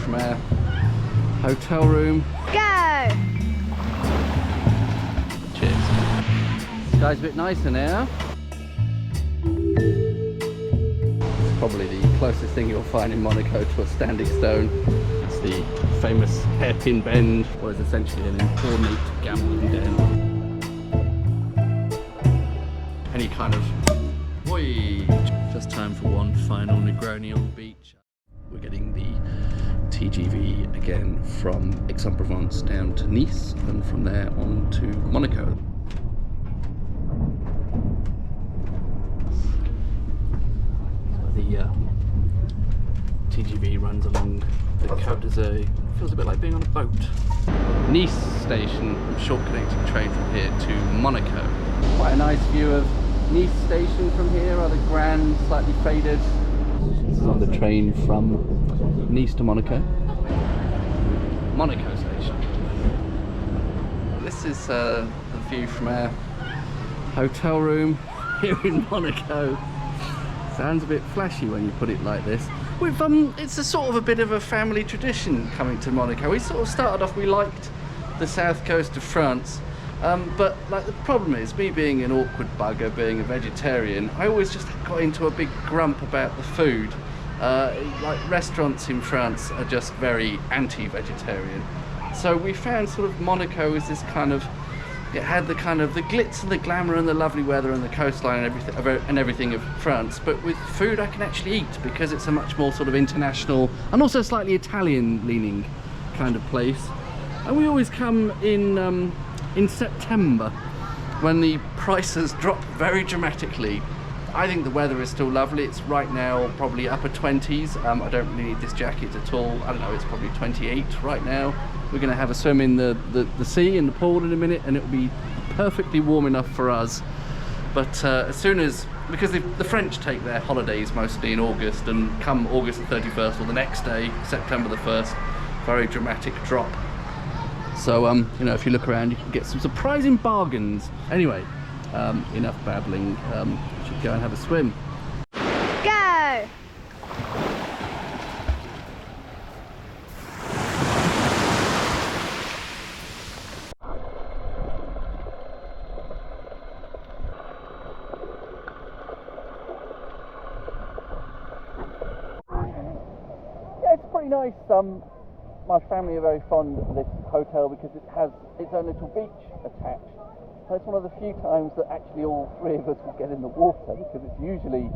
from our hotel room. Go! Cheers. Sky's a bit nicer now. It's probably the closest thing you'll find in Monaco to a standing stone. It's the famous hairpin bend, what is essentially an ornate gambling den. Any kind of... Oi! Just time for one final Negroni on the beach. We're getting the TGV again from Aix-en-Provence down to Nice and from there on to Monaco. So the TGV runs along the Côte d'Azur. Feels a bit like being on a boat. Nice station, short connecting train from here to Monaco. Quite a nice view of Nice station from here, rather grand, slightly faded. This is on the train from Nice to Monaco. Monaco station. This is the view from our hotel room here in Monaco. Sounds a bit flashy when you put it like this. We've it's a sort of a bit of a family tradition coming to Monaco. We sort of started off, we liked the south coast of France. But like the problem is, me being an awkward bugger, being a vegetarian, I always just got into a big grump about the food. Like restaurants in France are just very anti-vegetarian. So we found sort of Monaco is this kind of, it had the kind of the glitz and the glamour and the lovely weather and the coastline and everything of France. But with food I can actually eat because it's a much more sort of international and also slightly Italian leaning kind of place. And we always come in September when the prices drop very dramatically. I think the weather is still lovely. It's right now probably upper 20s. I don't really need this jacket at all. I don't know, it's probably 28 right now. We're going to have a swim in the sea, in the pool in a minute, and it'll be perfectly warm enough for us. But as soon as, because the French take their holidays mostly in August, and come August the 31st or the next day, September the 1st, very dramatic drop. So, you know, if you look around, you can get some surprising bargains. Anyway, enough babbling. We should go and have a swim. Go! Yeah, it's pretty nice. My family are very fond of this hotel because it has its own little beach attached. So it's one of the few times that actually all three of us will get in the water, because it's usually,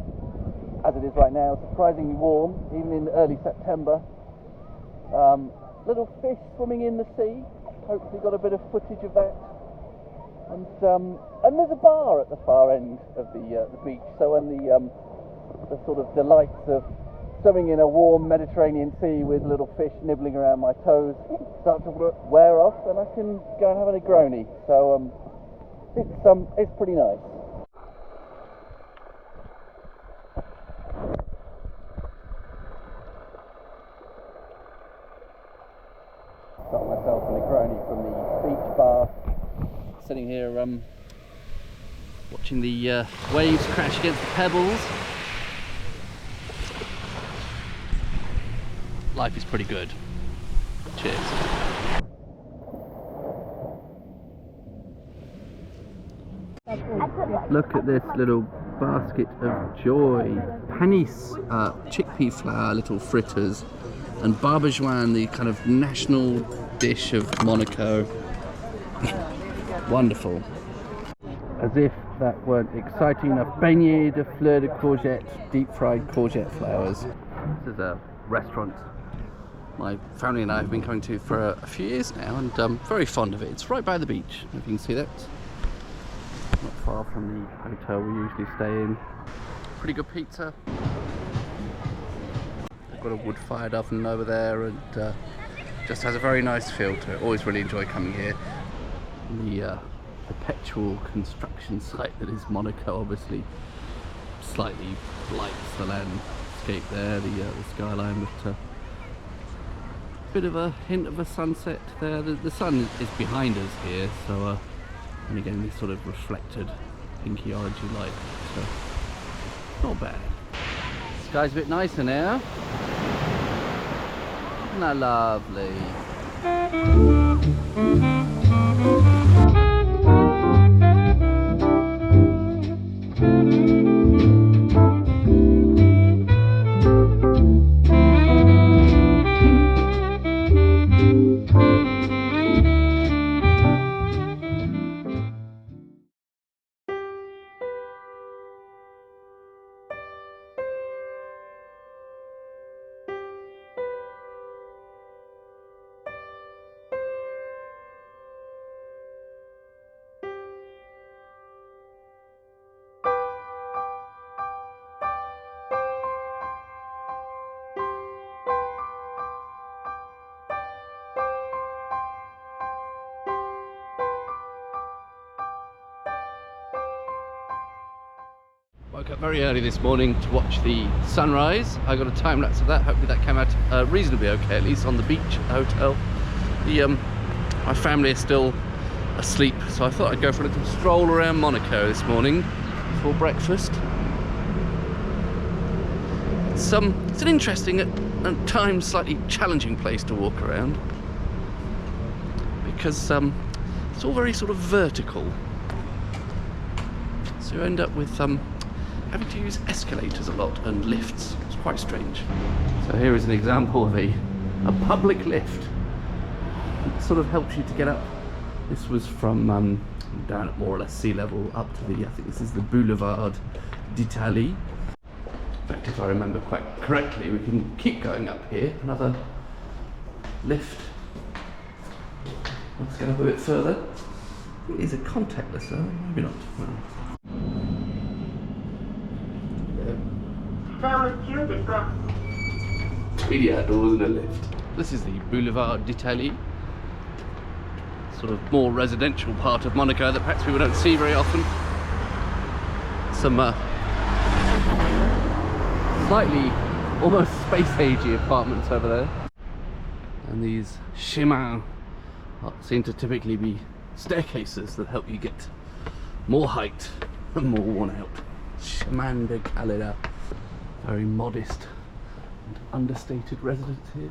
as it is right now, surprisingly warm, even in early September. Little fish swimming in the sea. Hopefully got a bit of footage of that. And there's a bar at the far end of the beach. So when the sort of delights of swimming in a warm Mediterranean sea with little fish nibbling around my toes start to wear off, and I can go and have a Negroni. So it's pretty nice. Got myself a Negroni from the beach bar. Sitting here watching the waves crash against the pebbles. Life is pretty good. Cheers. Look at this little basket of joy. Panis, chickpea flour, little fritters, and barbajoine, the kind of national dish of Monaco. Wonderful. As if that weren't exciting enough, beignet de fleur de courgette, deep fried courgette flowers. This is a restaurant my family and I have been coming to for a few years now, and very fond of it. It's right by the beach, if you can see that. Not far from the hotel we usually stay in. Pretty good pizza. I've got a wood-fired oven over there, and just has a very nice feel to it. Always really enjoy coming here. The perpetual construction site that is Monaco obviously slightly blights the landscape there, the skyline, but bit of a hint of a sunset there. The sun is behind us here, so and again this sort of reflected pinky orangey light, so not bad. Sky's a bit nicer now. Isn't that lovely? Woke up very early this morning to watch the sunrise. I got a time lapse of that. Hopefully that came out reasonably okay, at least on the beach hotel. My family is still asleep, so I thought I'd go for a little stroll around Monaco this morning before breakfast. It's an interesting, at times slightly challenging place to walk around because it's all very sort of vertical. So you end up with having to use escalators a lot and lifts. It's quite strange. So here is an example of a public lift. It sort of helps you to get up. This was from down at more or less sea level up to I think this is the Boulevard d'Italie. In fact, if I remember quite correctly, we can keep going up here. Another lift. Let's get up a bit further. It is a contactless, though. Maybe not. No. Really outdoors in a lift. This is the Boulevard d'Italie, sort of more residential part of Monaco that perhaps people don't see very often. Some slightly almost space-agey apartments over there, and these chemins seem to typically be staircases that help you get more height and more worn out. Chemin de Calais. Very modest and understated residence here.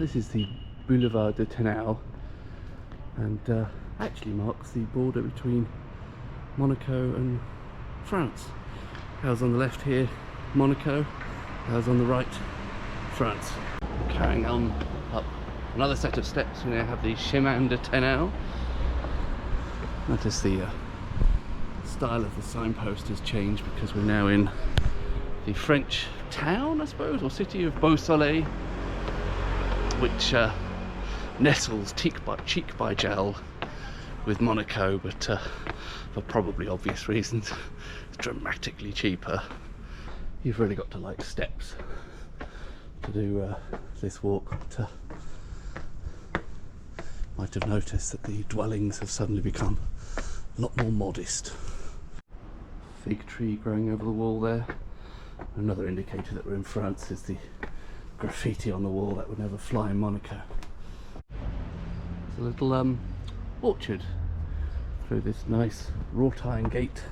This is the Boulevard de Tenau, and actually marks the border between Monaco and France. How's on the left here, Monaco. How's on the right, France. Carrying on up another set of steps, we now have the Chemin de Tenau. Notice the style of the signpost has changed because we're now in the French town, I suppose, or city of Beausoleil, which nestles cheek by jowl with Monaco, but for probably obvious reasons, it's dramatically cheaper. You've really got to like steps to do this walk, but might have noticed that the dwellings have suddenly become a lot more modest. Fig tree growing over the wall there. Another indicator that we're in France is the graffiti on the wall that would never fly in Monaco. There's a little orchard through this nice wrought iron gate.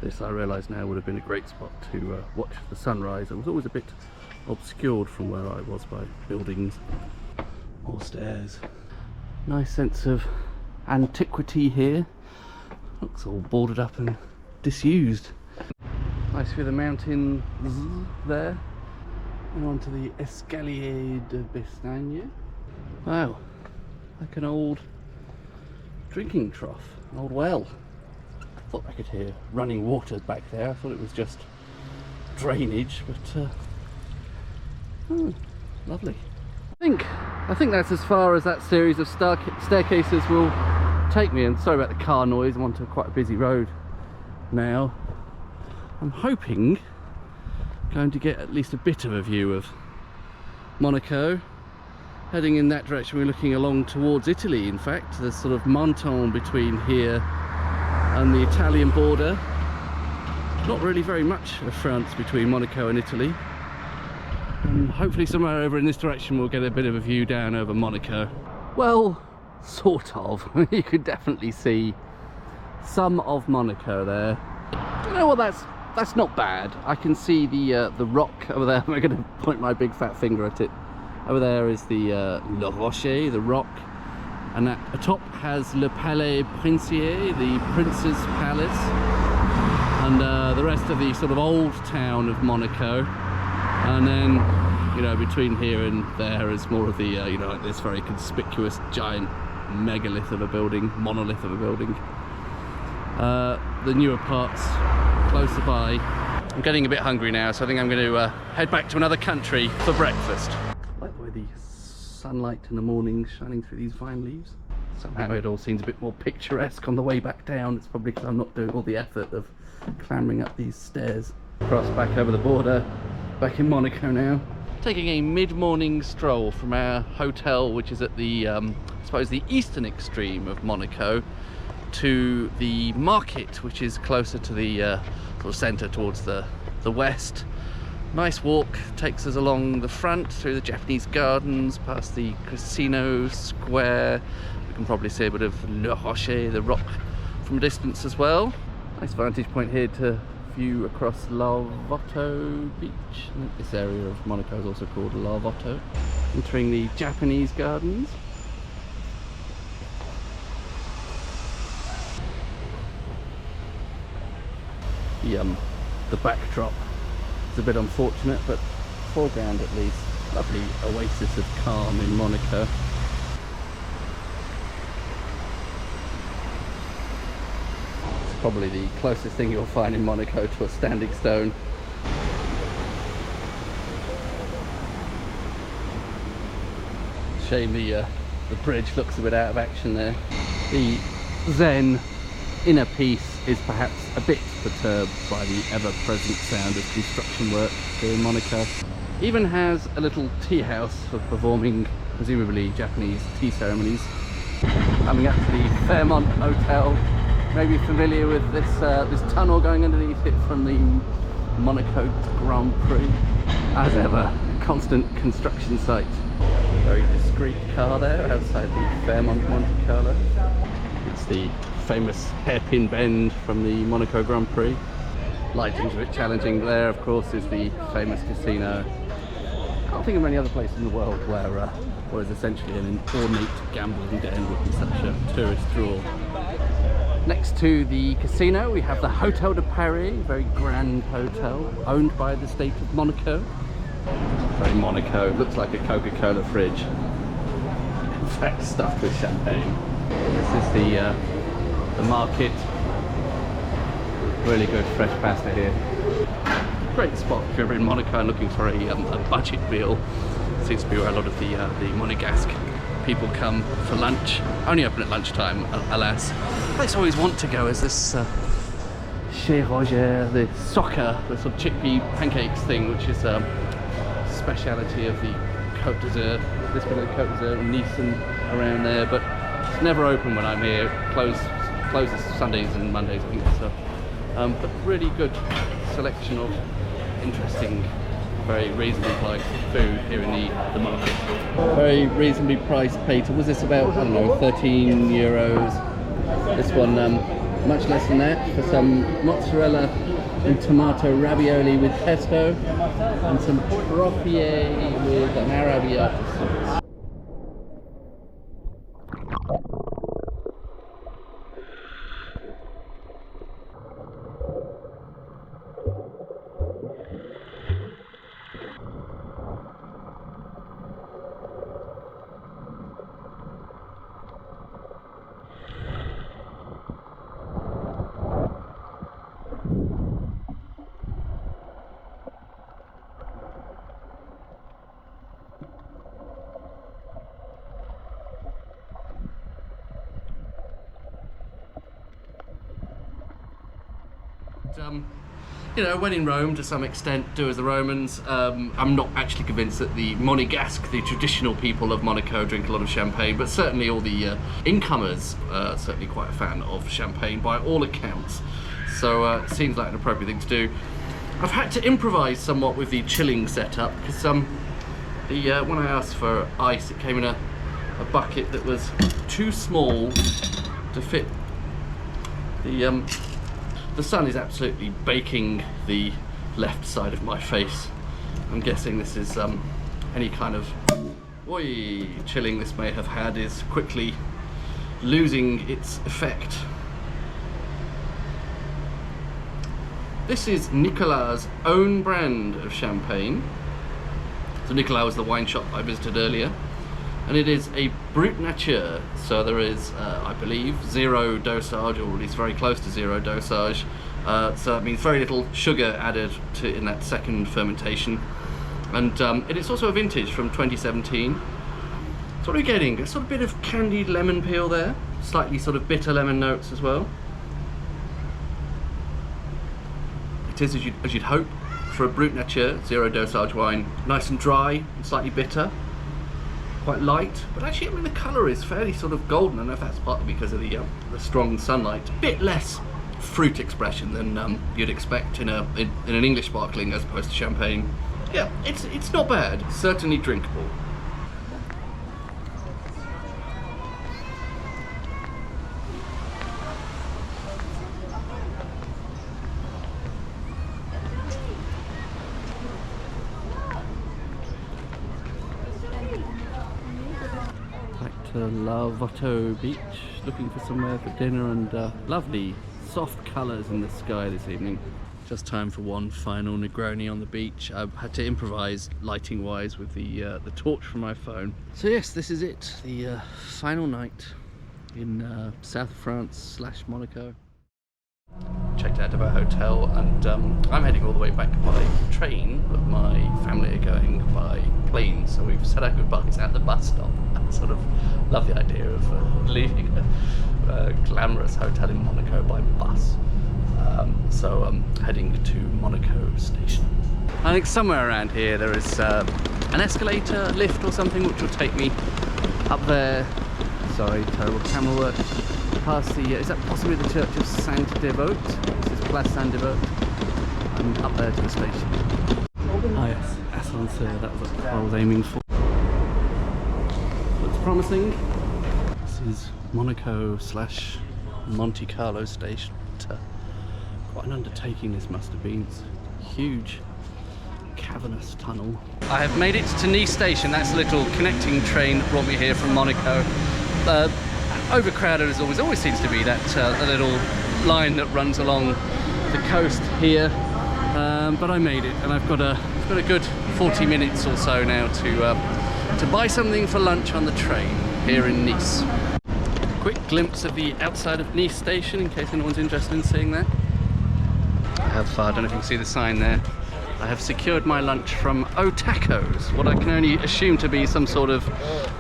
This, I realise now, would have been a great spot to watch the sunrise. It was always a bit obscured from where I was by buildings. More stairs. Nice sense of antiquity here. Looks all boarded up and disused. Nice view of the mountains there. And onto the Escalier de Bestagne. Wow, like an old drinking trough, an old well. Thought I could hear running water back there. I thought it was just drainage, but lovely. I think that's as far as that series of staircases will take me. And sorry about the car noise. I'm onto quite a busy road now. I'm hoping going to get at least a bit of a view of Monaco. Heading in that direction, we're looking along towards Italy. In fact, there's sort of Menton between here and the Italian border. Not really very much of France between Monaco and Italy. And hopefully somewhere over in this direction we'll get a bit of a view down over Monaco. Well, sort of. You could definitely see some of Monaco there. Don't know what that's that's not bad. I can see the rock over there. I'm going to point my big fat finger at it. Over there is the Le Rocher, the rock, and at the top has Le Palais Princier, the Prince's Palace, and the rest of the sort of old town of Monaco. And then, you know, between here and there is more of the, you know, like this very conspicuous giant megalith of a building, monolith of a building. The newer parts closer by. I'm getting a bit hungry now, so I think I'm going to head back to another country for breakfast. I like the way the sunlight in the morning shining through these vine leaves. Somehow it all seems a bit more picturesque on the way back down. It's probably because I'm not doing all the effort of clambering up these stairs. Cross back over the border, back in Monaco now. Taking a mid-morning stroll from our hotel, which is at the, I suppose, the eastern extreme of Monaco, to the market, which is closer to the sort of centre towards the west. Nice walk, takes us along the front through the Japanese gardens, past the casino square. We can probably see a bit of Le Rocher, the rock, from a distance as well. Nice vantage point here to view across La Voto beach. I think this area of Monaco is also called La Voto. Entering the Japanese gardens. The backdrop is a bit unfortunate, but foreground at least, lovely oasis of calm in Monaco. It's probably the closest thing you'll find in Monaco to a standing stone. Shame the bridge looks a bit out of action there. The zen inner peace is perhaps a bit perturbed by the ever-present sound of construction work here in Monaco. Even has a little tea house for performing presumably Japanese tea ceremonies. Coming up to the Fairmont Hotel. Maybe familiar with this this tunnel going underneath it from the Monaco Grand Prix. As ever, constant construction site. Very discreet car there outside the Fairmont Monte Carlo. It's the famous hairpin bend from the Monaco Grand Prix. Lighting's a bit challenging. There, of course, is the famous casino. Can't think of any other place in the world where it's essentially an ornate gambling den would be such a tourist draw. Next to the casino, we have the Hotel de Paris, very grand hotel, owned by the state of Monaco. Very Monaco, looks like a Coca-Cola fridge. In fact, stuffed with champagne. This is the market. Really good fresh pasta here. Great spot if you're ever in Monaco and looking for a budget meal. Seems to be where a lot of the Monegasque people come for lunch. Only open at lunchtime, alas. The place I always want to go is this Chez Roger, the soccer, the sort of chickpea pancakes thing, which is a speciality of the Côte d'Azur, this bit of the Côte d'Azur, Nice and around there, but it's never open when I'm here. Closes Sundays and Mondays, I think. So, but really good selection of interesting, very reasonably priced food here in the market. Very reasonably priced pita. Was this about, I don't know, 13 euros? This one much less than that, for some mozzarella and tomato ravioli with pesto and some proffier with an arrabbiata sauce. You know, when in Rome, to some extent, do as the Romans. I'm not actually convinced that the Monegasque, the traditional people of Monaco, drink a lot of champagne, but certainly all the incomers are certainly quite a fan of champagne by all accounts. So it seems like an appropriate thing to do. I've had to improvise somewhat with the chilling setup because when I asked for ice, it came in a bucket that was too small to fit the The sun is absolutely baking the left side of my face. I'm guessing this is any kind of chilling this may have had is quickly losing its effect. This is Nicolas' own brand of champagne. So Nicolas was the wine shop I visited earlier, and it is a Brut Nature, so there is, I believe, 0 dosage, or at least very close to 0 dosage. So that means very little sugar added to in that second fermentation. And it is also a vintage from 2017. So what are we getting? A sort of bit of candied lemon peel there, slightly sort of bitter lemon notes as well. It is, as you'd hope, for a Brut Nature 0 dosage wine, nice and dry and slightly bitter, quite light. But actually, I mean, the colour is fairly sort of golden. I don't know if that's partly because of the strong sunlight. A bit less fruit expression than you'd expect in an English sparkling as opposed to champagne. Yeah, it's not bad. Certainly drinkable. Back to La Voto Beach, looking for somewhere for dinner, and lovely soft colours in the sky this evening. Just time for one final Negroni on the beach. I had to improvise lighting wise with the torch from my phone. So yes, this is it, the final night in south of France / Monaco. Checked out of our hotel, and I'm heading all the way back by train, but my family are going by plane, so we've said our goodbyes at the bus stop. I sort of love the idea of leaving a glamorous hotel in Monaco by bus. So I'm heading to Monaco station. I think somewhere around here there is an escalator, lift or something which will take me up there. Sorry, terrible camera work. Past the, is that possibly the Church of Saint Devote? This is Place Saint Devote. I'm up there to the station. Ah yes, ascenseur, that was what I was aiming for. Looks promising. This is Monaco / Monte Carlo station. Quite an undertaking this must have been. It's a huge cavernous tunnel. I have made it to Nice station. That's a little connecting train that brought me here from Monaco. Overcrowded as always seems to be that little line that runs along the coast here, but I made it, and I've got a good 40 minutes or so now to buy something for lunch on the train here in Nice. Quick glimpse of the outside of Nice station in case anyone's interested in seeing that. I don't know if you can see the sign there. I have secured my lunch from O'Tacos, what I can only assume to be some sort of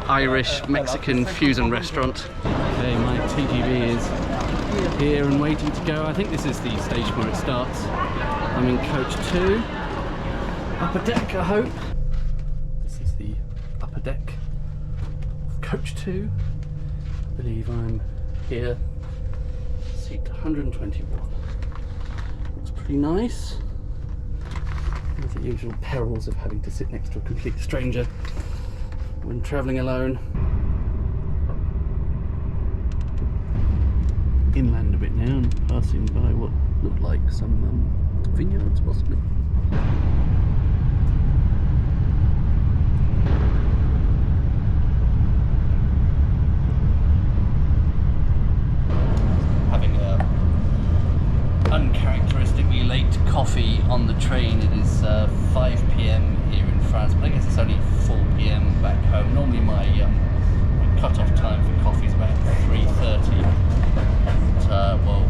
Irish Mexican fusion restaurant. Okay, my TGV is here and waiting to go. I think this is the station where it starts. I'm in coach 2, upper deck, I hope. This is the upper deck of coach 2. I believe I'm here, seat 121. Looks pretty nice. There's the usual perils of having to sit next to a complete stranger when travelling alone. Inland a bit now, and passing by what looked like some vineyards possibly. Having a uncharacteristically late coffee on the train. It is 5 PM here in France, but I guess it's only 4 PM back home. Normally my cut-off time for coffee is about 3:30. But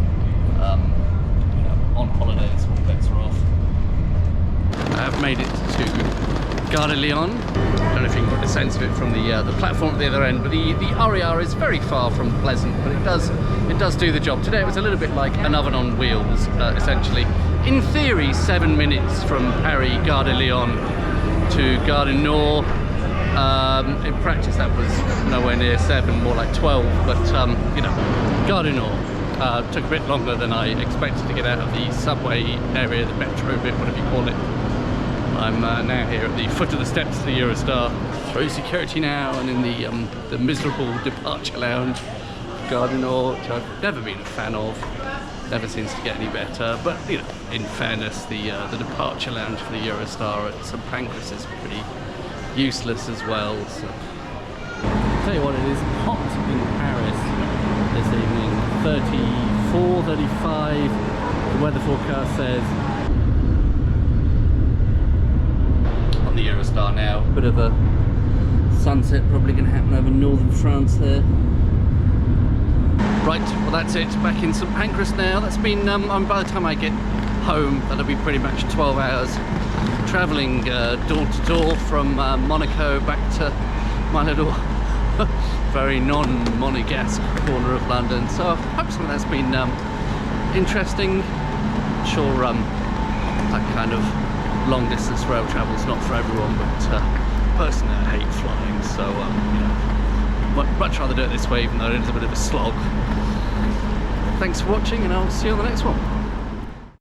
you know, on holidays all bets are off. I have made it to Gare de Lyon. I don't know if you can get a sense of it from the platform at the other end, but the RER is very far from pleasant, but it does do the job. Today it was a little bit like an oven on wheels, essentially. In theory, 7 minutes from Paris, Gare de Lyon to Gare du Nord. In practice that was nowhere near 7, more like 12, but you know, Gare du Nord took a bit longer than I expected to get out of the subway area, the metro bit, whatever you call it. I'm now here at the foot of the steps of the Eurostar, through security now, and in the miserable departure lounge, Gare du Nord, which I've never been a fan of. never seems to get any better. But you know, in fairness, the departure lounge for the Eurostar at St Pancras is pretty useless as well. So. Tell you what, it is hot in Paris this evening. 34, 35. The weather forecast says. On the Eurostar now, bit of a sunset probably going to happen over northern France there. Right, well that's it, back in St Pancras now. That's been, by the time I get home, that'll be pretty much 12 hours travelling door to door from Monaco back to my little very non-Monegasque corner of London. So I hope some of that's been interesting. I'm sure that kind of long distance rail travel is not for everyone, but personally I hate flying, so you know, much rather do it this way, even though it is a bit of a slog. Thanks for watching, and I'll see you on the next one.